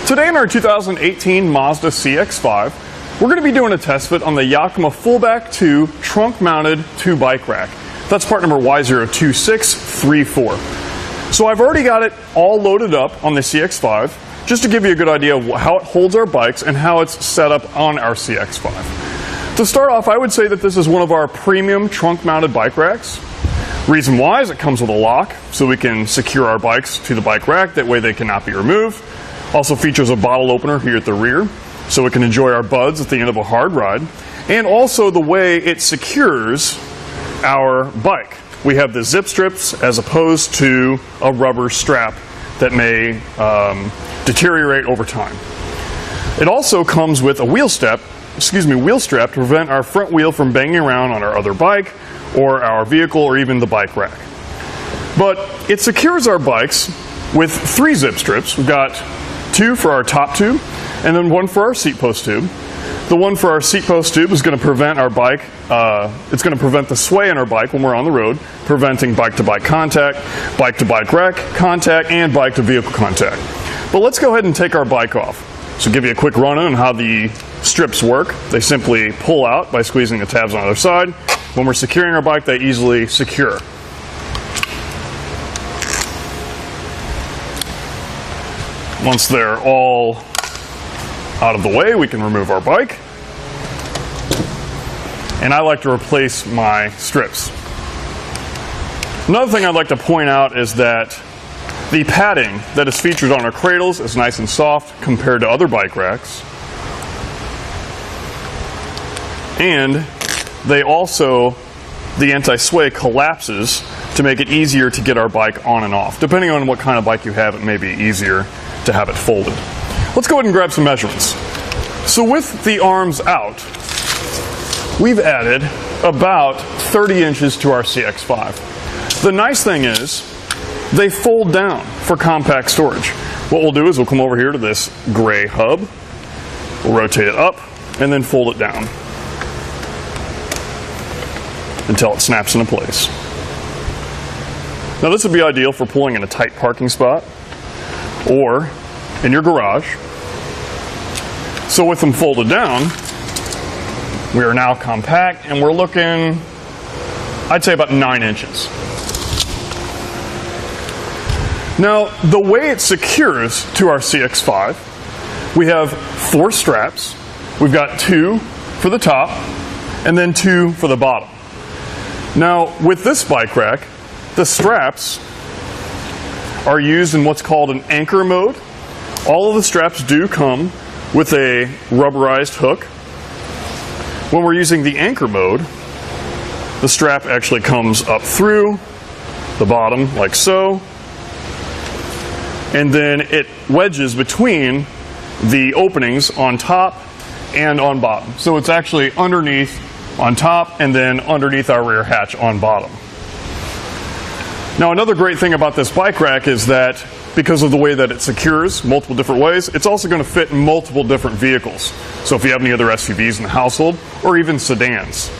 Today in our 2018 Mazda CX-5, we're going to be doing a test fit on the Yakima Fullback 2 trunk-mounted 2 bike rack. That's part number Y02634. So I've already got it all loaded up on the CX-5, just to give you a good idea of how it holds our bikes and how it's set up on our CX-5. To start off, I would say that this is one of our premium trunk-mounted bike racks. Reason why is it comes with a lock, so we can secure our bikes to the bike rack, that way they cannot be removed. Also features a bottle opener here at the rear, so we can enjoy our buds at the end of a hard ride. And also the way it secures our bike. We have the zip strips as opposed to a rubber strap that may deteriorate over time. It also comes with a wheel strap to prevent our front wheel from banging around on our other bike or our vehicle or even the bike rack. But it secures our bikes with 3 zip strips. We've got 2 for our top tube and then 1 for our seat post tube. The one for our seat post tube is going to prevent our bike, it's going to prevent the sway in our bike when we're on the road, preventing bike-to-bike contact, bike-to-bike rack contact, and bike-to-vehicle contact. But let's go ahead and take our bike off. So give you a quick run-in on how the strips work. They simply pull out by squeezing the tabs on the other side. When we're securing our bike, they easily secure. Once they're all out of the way, we can remove our bike. And I like to replace my strips. Another thing I'd like to point out is that the padding that is featured on our cradles is nice and soft compared to other bike racks. And they also, the anti-sway collapses to make it easier to get our bike on and off. Depending on what kind of bike you have, it may be easier to have it folded. Let's go ahead and grab some measurements. So with the arms out, we've added about 30 inches to our CX-5. The nice thing is, they fold down for compact storage. What we'll do is we'll come over here to this gray hub, we'll rotate it up, and then fold it down until it snaps into place. Now this would be ideal for pulling in a tight parking spot or in your garage. So with them folded down, we are now compact and we're looking, I'd say about 9 inches. Now the way it secures to our CX-5, we have 4 straps. We've got 2 for the top and then 2 for the bottom. Now with this bike rack, the straps are used in what's called an anchor mode. All of the straps do come with a rubberized hook. When we're using the anchor mode, the strap actually comes up through the bottom like so, and then it wedges between the openings on top and on bottom. So it's actually underneath on top and then underneath our rear hatch on bottom. Now another great thing about this bike rack is that because of the way that it secures multiple different ways, it's also going to fit in multiple different vehicles. So if you have any other SUVs in the household or even sedans.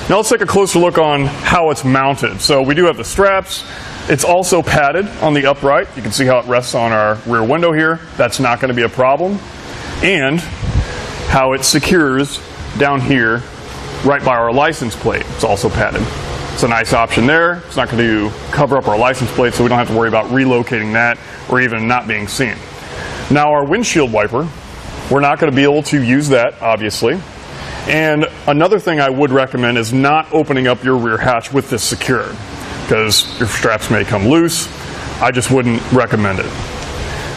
Now let's take a closer look on how it's mounted. So we do have the straps. It's also padded on the upright. You can see how it rests on our rear window here. That's not going to be a problem. And how it secures down here right by our license plate. It's also padded. It's a nice option there. It's not going to cover up our license plate, so we don't have to worry about relocating that or even not being seen. Now our windshield wiper, we're not going to be able to use that, obviously. And another thing I would recommend is not opening up your rear hatch with this secured, because your straps may come loose. I just wouldn't recommend it.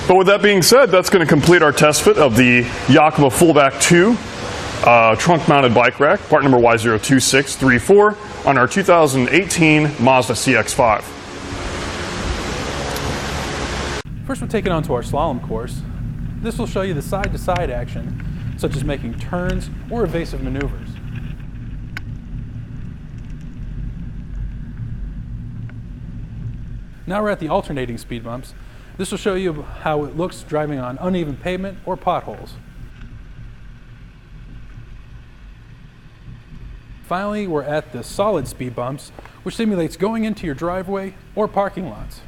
But with that being said, that's going to complete our test fit of the Yakima Fullback 2 trunk-mounted bike rack, part number Y02634, on our 2018 Mazda CX-5. First we'll take it onto our slalom course. This will show you the side-to-side action, such as making turns or evasive maneuvers. Now we're at the alternating speed bumps. This will show you how it looks driving on uneven pavement or potholes. Finally, we're at the solid speed bumps, which simulates going into your driveway or parking lots.